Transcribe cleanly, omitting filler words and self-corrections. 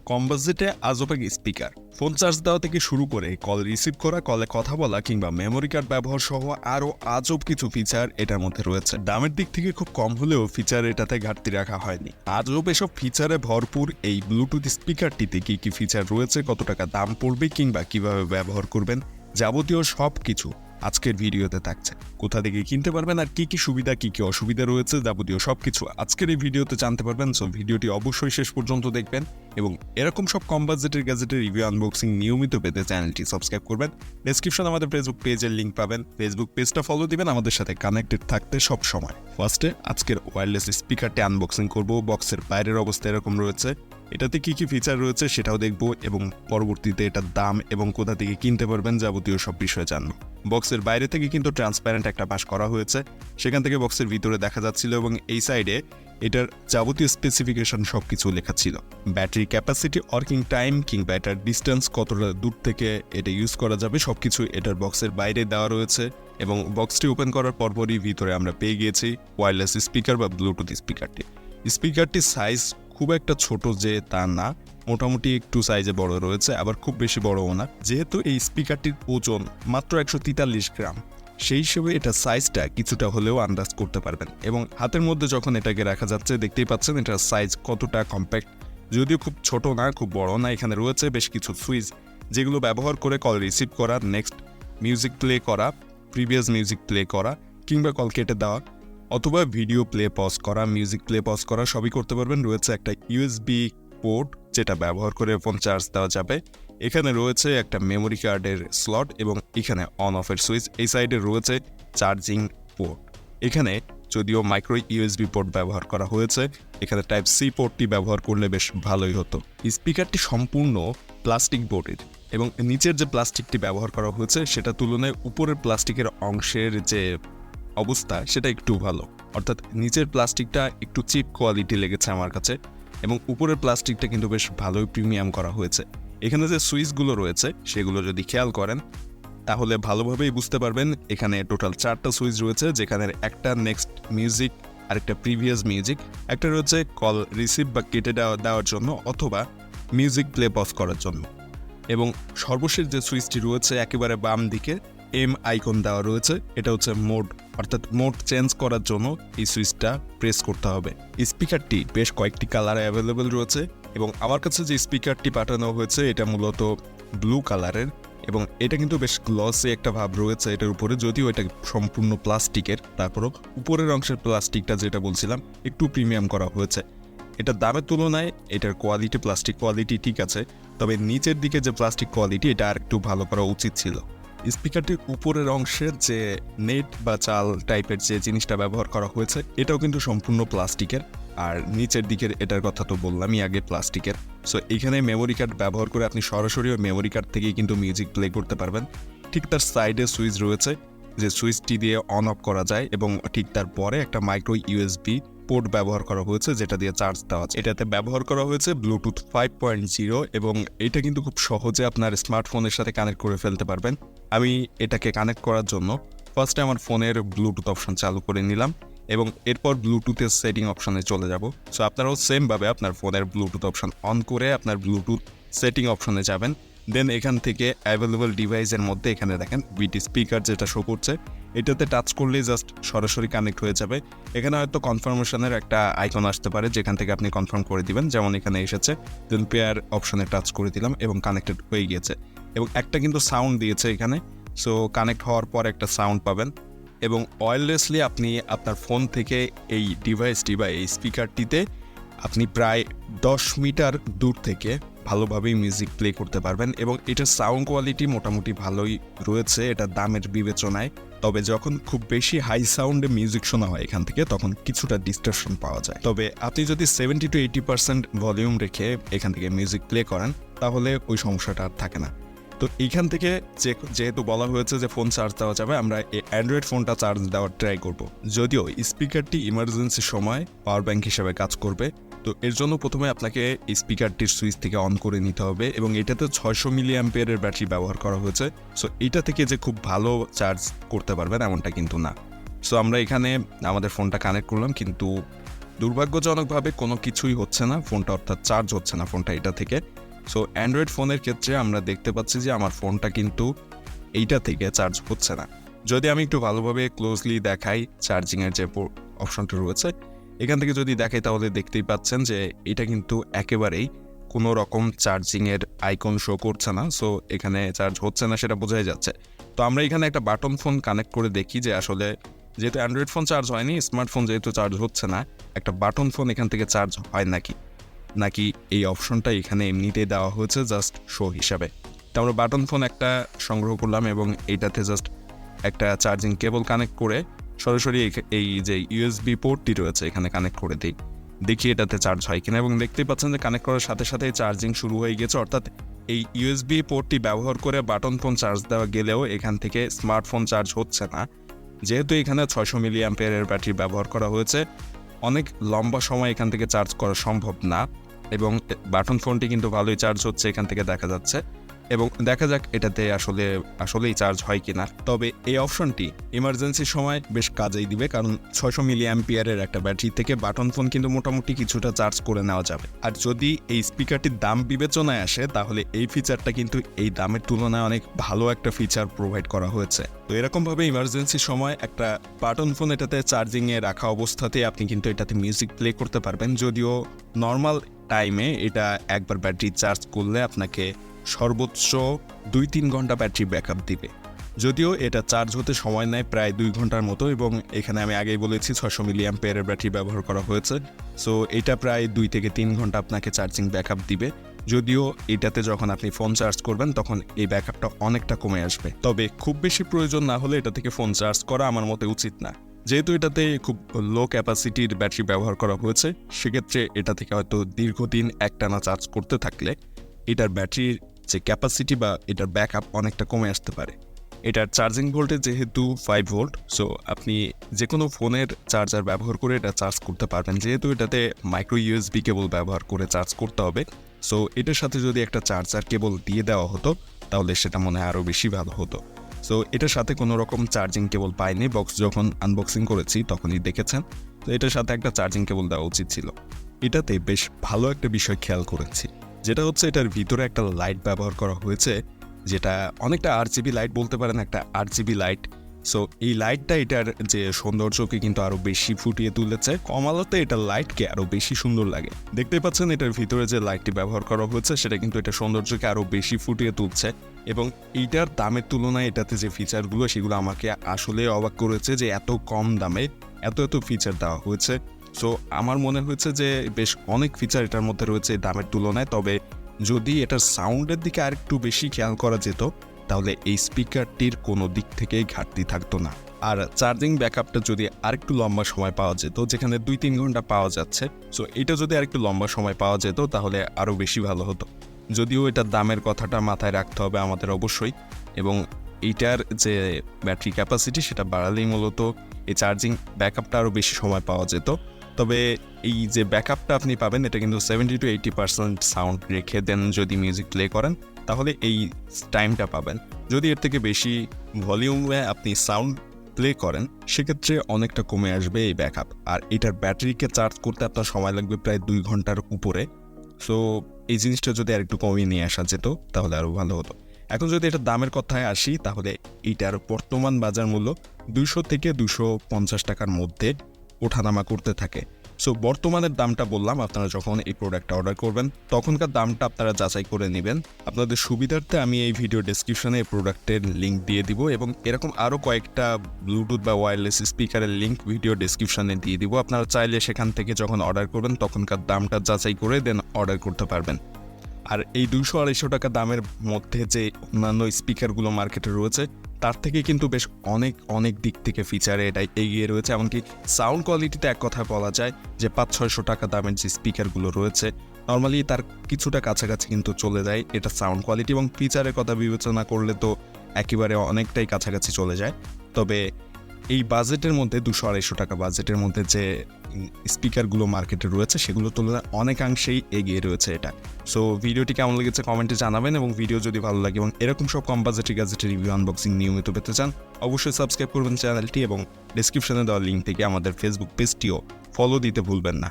কম বাজেটে আজব এক স্পিকার, ফোন চার্জ দেওয়া থেকে শুরু করে কল রিসিভ করা, কলে কথা বলা কিংবা মেমোরি কার্ড ব্যবহার সহ আরও আজব কিছু ফিচার এটার মধ্যে রয়েছে। দামের দিক থেকে খুব কম হলেও ফিচার এটাতে ঘাটতি রাখা হয়নি। আজব এসব ফিচারে ভরপুর এই ব্লুটুথ স্পিকারটিতে কি কি ফিচার রয়েছে, কত টাকা দাম পড়বে কিংবা কিভাবে ব্যবহার করবেন, যাবতীয় সব কিছু আজকের ভিডিওতে থাকছে। কোথা থেকে কিনতে পারবেন আর কি কি সুবিধা কি কি অসুবিধা রয়েছে, যাবতীয় সবকিছু আজকের এই ভিডিওতে জানতে পারবেন। সো ভিডিওটি অবশ্যই শেষ পর্যন্ত দেখবেন এবং এরকম সব কম বাজেটের গ্যাজেটের রিভিউ আনবক্সিং নিয়মিত পেতে চ্যানেলটি সাবস্ক্রাইব করবেন। ডেসক্রিপশনে আমাদের ফেসবুক পেজের লিঙ্ক পাবেন, ফেসবুক পেজটা ফলো দিবেন আমাদের সাথে কানেক্টেড থাকতে সব সময়। ফার্স্টে আজকের ওয়্যারলেস স্পিকারটি আনবক্সিং করব। বক্সের বাইরের অবস্থা এরকম রয়েছে, এটাতে কি কি ফিচার রয়েছে সেটাও দেখব এবং পরবর্তীতে এটার দাম এবং কোথা থেকে কিনতে পারবেন যাবতীয় সব বিষয়ে জানব। বক্সের বাইরে থেকে কিন্তু ট্রান্সপারেন্ট একটা পাশ করা হয়েছে, সেখান থেকে বক্সের ভিতরে দেখা যাচ্ছিল এবং এই সাইডে এটার যাবতীয় স্পেসিফিকেশন সবকিছু লেখা ছিল। ব্যাটারি ক্যাপাসিটি, ওয়ার্কিং টাইম কিংবা এটার ডিস্টেন্স, কতটা দূর থেকে এটা ইউজ করা যাবে সবকিছু এটার বক্সের বাইরে দেওয়া রয়েছে। এবং বক্সটি ওপেন করার পরপরই ভিতরে আমরা পেয়ে গিয়েছি ওয়্যারলেস স্পিকার বা ব্লুটুথ স্পিকারটি। স্পিকারটির সাইজ খুব একটা ছোট যে তা না, মোটামুটি একটু সাইজে বড় রয়েছে, আবার খুব বেশি বড়ও না। যেহেতু এই স্পিকারটির ওজন মাত্র 143 গ্রাম, সেই হিসেবে এটা সাইজটা কিছুটা হলেও আন্দাজ করতে পারবেন। এবং হাতের মধ্যে যখন এটাকে রাখা যাচ্ছে দেখতেই পাচ্ছেন এটার সাইজ কতটা কম্প্যাক্ট, যদিও খুব ছোট না খুব বড় না। এখানে রয়েছে বেশ কিছু সুইচ যেগুলো ব্যবহার করে কল রিসিভ করা, নেক্সট মিউজিক প্লে করা, প্রিভিয়াস মিউজিক প্লে করা কিংবা কল কেটে দেওয়া অথবা ভিডিও প্লে পজ করা, মিউজিক প্লে পজ করা সবই করতে পারবেন। রয়েছে একটা ইউএসবি পোর্ট যেটা ব্যবহার করে ফোন চার্জ দেওয়া যাবে। এখানে রয়েছে একটা মেমোরি কার্ডের স্লট এবং এখানে অন অফের সুইচ। এই সাইডে রয়েছে চার্জিং পোর্ট। এখানে যদিও মাইক্রো ইউএসবি পোর্ট ব্যবহার করা হয়েছে, এখানে টাইপ সি পোর্টটি ব্যবহার করলে বেশ ভালোই হতো। স্পিকারটি সম্পূর্ণ প্লাস্টিক বোর্ডের এবং নিচের যে প্লাস্টিকটি ব্যবহার করা হয়েছে সেটা তুলনায় উপরের প্লাস্টিকের অংশের যে অবস্থা সেটা একটু ভালো, অর্থাৎ নিচের প্লাস্টিকটা একটু চিপ কোয়ালিটি লেগেছে আমার কাছে এবং উপরের প্লাস্টিকটা কিন্তু বেশ ভালোই প্রিমিয়াম করা হয়েছে। এখানে যে সুইচগুলো রয়েছে সেগুলো যদি খেয়াল করেন তাহলে ভালোভাবেই বুঝতে পারবেন। এখানে টোটাল 4টা সুইচ রয়েছে, যেখানে একটা নেক্সট মিউজিক, আরেকটা প্রিভিয়াস মিউজিক, একটা রয়েছে কল রিসিভ বা কেটে দেওয়ার জন্য অথবা মিউজিক প্লে পজ করার জন্য। এবং সর্বশেষ যে সুইচটি রয়েছে একেবারে বাম দিকে এম আইকন দেওয়া রয়েছে, এটা হচ্ছে মোড, অর্থাৎ মোড চেঞ্জ করার জন্য এই সুইচটা প্রেস করতে হবে। স্পিকারটি বেশ কয়েকটি কালারে অ্যাভেলেবেল রয়েছে এবং আমার কাছে যে স্পিকারটি পাঠানো হয়েছে এটা মূলত ব্লু কালারের এবং এটা কিন্তু বেশ গ্লসি একটা ভাব রয়েছে এটার উপরে, যদিও এটা সম্পূর্ণ প্লাস্টিকের, তারপরও উপরের অংশের প্লাস্টিকটা যেটা বলছিলাম একটু প্রিমিয়াম করা হয়েছে। এটার দামের তুলনায় এটার কোয়ালিটি, প্লাস্টিক কোয়ালিটি ঠিক আছে, তবে নিচের দিকে যে প্লাস্টিক কোয়ালিটি এটা আর একটু ভালো করা উচিত ছিল। স্পিকারটির উপরের অংশের যে নেট বা চাল টাইপের যে জিনিসটা ব্যবহার করা হয়েছে এটাও কিন্তু সম্পূর্ণ প্লাস্টিকের, আর নিচের দিকের এটার কথা তো বললামই আগে প্লাস্টিকের। সো এখানে মেমোরি কার্ড ব্যবহার করে আপনি সরাসরি মেমোরি কার্ড থেকেই কিন্তু মিউজিক প্লে করতে পারবেন। ঠিক তার সাইডে সুইচ রয়েছে যে সুইচটি দিয়ে অন অফ করা যায় এবং ঠিক তারপরে একটা মাইক্রো ইউএসবি পোর্ট ব্যবহার করা হয়েছে যেটা দিয়ে চার্জ দেওয়া যায়। এটাতে ব্যবহার করা হয়েছে ব্লুটুথ 5.0 এবং এটা কিন্তু খুব সহজে আপনার স্মার্টফোনের সাথে কানেক্ট করে ফেলতে পারবেন। আমি এটাকে কানেক্ট করার জন্য ফার্স্টে আমার ফোনের ব্লুটুথ অপশন চালু করে নিলাম এবং এরপর ব্লুটুথের সেটিং অপশনে চলে যাব। সো আপনারাও সেমভাবে আপনার ফোনের ব্লুটুথ অপশন অন করে আপনার ব্লুটুথ সেটিং অপশনে যাবেন। দেন এখান থেকে অ্যাভেলেবল ডিভাইসের মধ্যে এখানে দেখেন বিটি স্পিকার যেটা শো করছে, এটাতে টাচ করলেই জাস্ট সরাসরি কানেক্ট হয়ে যাবে। এখানে হয়তো কনফার্মেশনের একটা আইকন আসতে পারে যেখান থেকে আপনি কনফার্ম করে দিবেন, যেমন এখানে এসেছে। দেন পেয়ার অপশনে টাচ করে দিলাম এবং কানেক্টেড হয়ে গিয়েছে এবং একটা কিন্তু সাউন্ড দিয়েছে এখানে। সো কানেক্ট হওয়ার পর একটা সাউন্ড পাবেন এবং ওয়্যারলেসলি আপনি আপনার ফোন থেকে এই ডিভাইসটি বা এই স্পিকারটিতে আপনি প্রায় 10 মিটার দূর থেকে ভালোভাবেই মিউজিক প্লে করতে পারবেন এবং এটার সাউন্ড কোয়ালিটি মোটামুটি ভালোই রয়েছে এটা দামের বিবেচনায়। তবে যখন খুব বেশি হাই সাউন্ডে মিউজিক শোনা হয় এখান থেকে তখন কিছুটা ডিস্টরশন পাওয়া যায়। তবে আপনি যদি 70 to 80% ভলিউম রেখে এখান থেকে মিউজিক প্লে করেন তাহলে ওই সমস্যাটা আর থাকে না। তো এইখান থেকে যেহেতু বলা হয়েছে যে ফোন চার্জ দেওয়া যাবে, আমরা এই অ্যান্ড্রয়েড ফোনটা চার্জ দেওয়ার ট্রাই করব। যদিও স্পিকারটি ইমার্জেন্সির সময় পাওয়ার ব্যাংক হিসেবে কাজ করবে, তো এর জন্য প্রথমে আপনাকে স্পিকারটির সুইচ থেকে অন করে নিতে হবে এবং এটাতে 600 মিলি অ্যাম্পিয়ারের ব্যাটারি ব্যবহার করা হয়েছে। সো এটা থেকে যে খুব ভালো চার্জ করতে পারবেন এমনটা কিন্তু না। সো আমরা এখানে আমাদের ফোনটা কানেক্ট করলাম, কিন্তু দুর্ভাগ্যজনকভাবে কোনো কিছুই হচ্ছে না ফোনটা, অর্থাৎ চার্জ হচ্ছে না ফোনটা এটা থেকে। সো অ্যান্ড্রয়েড ফোনের ক্ষেত্রে আমরা দেখতে পাচ্ছি যে আমার ফোনটা কিন্তু এইটা থেকে চার্জ হচ্ছে না। যদি আমি একটু ভালোভাবে ক্লোজলি দেখাই চার্জিংয়ের যে অপশনটা রয়েছে এখান থেকে যদি দেখাই, তাহলে দেখতেই পাচ্ছেন যে এটা কিন্তু একেবারেই কোনো রকম চার্জিংয়ের আইকন শো করছে না। সো এখানে চার্জ হচ্ছে না সেটা বোঝাই যাচ্ছে। তো আমরা এখানে একটা বাটন ফোন কানেক্ট করে দেখি যে আসলে যেহেতু অ্যান্ড্রয়েড ফোন চার্জ হয়নি, স্মার্টফোন যেহেতু চার্জ হচ্ছে না, একটা বাটন ফোন এখান থেকে চার্জ হয় নাকি এই অপশনটা এখানে এমনিতেই দেওয়া হয়েছে জাস্ট শো হিসাবে। তো আমরা বাটন ফোন একটা সংগ্রহ করলাম এবং এইটাতে জাস্ট একটা চার্জিং কেবল কানেক্ট করে সরাসরি এই যে ইউএসবি পোর্টটি রয়েছে এখানে কানেক্ট করে দিই, দেখি এটাতে চার্জ হয় কিনা। এবং দেখতেই পাচ্ছেন যে কানেক্ট করার সাথে সাথে চার্জিং শুরু হয়ে গেছে, অর্থাৎ এই ইউএসবি পোর্টটি ব্যবহার করে বাটন ফোন চার্জ দেওয়া গেলেও এখান থেকে স্মার্টফোন চার্জ হচ্ছে না। যেহেতু এখানে 600 মিলি অ্যাম্পিয়ারের ব্যাটারি ব্যবহার করা হয়েছে, অনেক লম্বা সময় এখান থেকে চার্জ করা সম্ভব না। এবং বাটন ফোনটি কিন্তু ভালোই চার্জ হচ্ছে এখান থেকে দেখা যাচ্ছে, এবং দেখা যাক এটাতে আসলেই চার্জ হয় কিনা। তবে এই অপশনটি ইমার্জেন্সির সময় বেশ কাজেই দিবে, কারণ 600 মিলি অ্যাম্পিয়ারের একটা ব্যাটারি থেকে বাটন ফোন কিন্তু মোটামুটি কিছুটা চার্জ করে নেওয়া যাবে। আর যদি এই স্পিকারটির দাম বিবেচনায় আসে, তাহলে এই ফিচারটা কিন্তু এই দামের তুলনায় অনেক ভালো একটা ফিচার প্রোভাইড করা হয়েছে। তো এরকমভাবে ইমার্জেন্সির সময় একটা বাটন ফোন এটাতে চার্জিংয়ে রাখা অবস্থাতে আপনি কিন্তু এটাতে মিউজিক প্লে করতে পারবেন। যদিও নর্মাল টাইমে এটা একবার ব্যাটারি চার্জ করলে আপনাকে সর্বোচ্চ 2-3 ঘন্টা ব্যাটারি ব্যাকআপ দিবে। যদিও এটা চার্জ হতে সময় নেয় প্রায় 2 ঘন্টার মতো, এবং এখানে আমি আগেই বলেছি 600 মিলি অ্যাম্পিয়ারের ব্যাটারি ব্যবহার করা হয়েছে। সো এটা প্রায় 2 থেকে 3 ঘন্টা আপনাকে চার্জিং ব্যাকআপ দিবে। যদিও এটাতে যখন আপনি ফোন চার্জ করবেন তখন এই ব্যাকআপটা অনেকটা কমে আসবে। তবে খুব বেশি প্রয়োজন না হলে এটা থেকে ফোন চার্জ করা আমার মতে উচিত না। যেহেতু এটাতে খুব লো ক্যাপাসিটির ব্যাটারি ব্যবহার করা হয়েছে, সেক্ষেত্রে এটা থেকে হয়তো দীর্ঘদিন একটানা চার্জ করতে থাকলে এটার ব্যাটারির যে ক্যাপাসিটি বা এটার ব্যাকআপ অনেকটা কমে আসতে পারে। এটার চার্জিং ভোল্টেজ যেহেতু 5 ভোল্ট, সো আপনি যে কোনো ফোনের চার্জার ব্যবহার করে এটা চার্জ করতে পারবেন। যেহেতু এটাতে মাইক্রো ইউএসবি কেবল ব্যবহার করে চার্জ করতে হবে, সো এটার সাথে যদি একটা চার্জার কেবল দিয়ে দেওয়া হতো তাহলে সেটা মনে হয় আরও বেশি ভালো হতো। সো এটার সাথে কোনো রকম চার্জিং কেবল পাইনি, বক্স যখন আনবক্সিং করেছি তখনই দেখেছেন। তো এটার সাথে একটা চার্জিং কেবল দেওয়া উচিত ছিল। এটাতে বেশ ভালো একটা বিষয় খেয়াল করেছি, যেটা হচ্ছে এটার ভিতরে একটা লাইট ব্যবহার করা হয়েছে, যেটা অনেকটা RGB লাইট বলতে পারেন, একটা RGB লাইট। সো এই লাইটটা এটার যে সৌন্দর্যকে কিন্তু আরও বেশি ফুটিয়ে তুলেছে। কম আলোতে এটার লাইটকে আরও বেশি সুন্দর লাগে। দেখতে পাচ্ছেন এটার ভিতরে যে লাইটটি ব্যবহার করা হয়েছে সেটা কিন্তু এটা সৌন্দর্যকে আরও বেশি ফুটিয়ে তুলছে, এবং এইটার দামের তুলনায় এটাতে যে ফিচারগুলো সেগুলো আমাকে আসলে অবাক করেছে যে এত কম দামে এত ফিচার দেওয়া হয়েছে। সো আমার মনে হয়েছে যে বেশ অনেক ফিচার এটার মধ্যে রয়েছে দামের তুলনায়। তবে যদি এটার সাউন্ডের দিকে আরেকটু বেশি খেয়াল করা যেত তাহলে এই স্পিকারটির কোনো দিক থেকেই ঘাটতি থাকতো না। আর চার্জিং ব্যাকআপটা যদি আরেকটু লম্বা সময় পাওয়া যেত, যেখানে 2-3 ঘন্টা পাওয়া যাচ্ছে, সো এটা যদি আরেকটু লম্বা সময় পাওয়া যেত তাহলে আরও বেশি ভালো হতো। যদিও এটার দামের কথাটা মাথায় রাখতে হবে আমাদের অবশ্যই, এবং এইটার যে ব্যাটারি ক্যাপাসিটি সেটা বাড়ালেই মূলত এই চার্জিং ব্যাকআপটা আরও বেশি সময় পাওয়া যেত। তবে এই যে ব্যাকআপটা আপনি পাবেন এটা কিন্তু 70-80% সাউন্ড রেখে দেন যদি মিউজিক প্লে করেন, তাহলে এই টাইমটা পাবেন। যদি এর থেকে বেশি ভলিউমে আপনি সাউন্ড প্লে করেন সেক্ষেত্রে অনেকটা কমে আসবে এই ব্যাকআপ। আর এটার ব্যাটারিকে চার্জ করতে আপনার সময় লাগবে প্রায় 2 ঘন্টার উপরে। সো এই জিনিসটা যদি আরেকটু কমিয়ে নিয়ে আসা যেত তাহলে আরও ভালো হতো। এখন যদি এটার দামের কথায় আসি, তাহলে এইটার বর্তমান বাজার মূল্য 200 থেকে 250 টাকার মধ্যে ওঠানামা করতে থাকে। সো বর্তমানের দামটা বললাম, আপনারা যখন এই প্রোডাক্টটা অর্ডার করবেন তখনকার দামটা আপনারা যাচাই করে নেবেন। আপনাদের সুবিধার্থে আমি এই ভিডিও ডেসক্রিপশনে এই প্রোডাক্টের লিঙ্ক দিয়ে দিব, এবং এরকম আরও কয়েকটা ব্লুটুথ বা ওয়্যারলেস স্পিকারের লিঙ্ক ভিডিও ডেসক্রিপশনে দিয়ে দিব। আপনারা চাইলে সেখান থেকে যখন অর্ডার করবেন তখনকার দামটা যাচাই করে দেন অর্ডার করতে পারবেন। আর এই 200-250 টাকা দামের মধ্যে যে অন্যান্য স্পিকারগুলো মার্কেটে রয়েছে তার থেকে কিন্তু বেশ অনেক দিক থেকে ফিচারে এটা এগিয়ে রয়েছে। এমনকি সাউন্ড কোয়ালিটিতে এক কথায় বলা যায় যে 500-600 টাকা দামের যে স্পিকারগুলো রয়েছে নর্মালি তার কিছুটা কাছাকাছি কিন্তু চলে যায় এটা সাউন্ড কোয়ালিটি, এবং ফিচারের কথা বিবেচনা করলে তো একেবারে অনেকটাই কাছাকাছি চলে যায়। তবে এই বাজেটের মধ্যে 200-250 টাকা বাজেটের মধ্যে যে স্পিকারগুলো মার্কেটে রয়েছে সেগুলো তুলনায় অনেকাংশেই এগিয়ে রয়েছে এটা। সো ভিডিওটি কেমন লেগেছে কমেন্টে জানাবেন, এবং ভিডিও যদি ভালো লাগে এবং এরকম সব কম বাজেটের গ্যাজেটের রিভিউ আনবক্সিং নিয়মিত পেতে চান অবশ্যই সাবস্ক্রাইব করবেন চ্যানেলটি, এবং ডেসক্রিপশনে দেওয়া লিঙ্ক থেকে আমাদের ফেসবুক পেজটিও ফলো দিতে ভুলবেন না।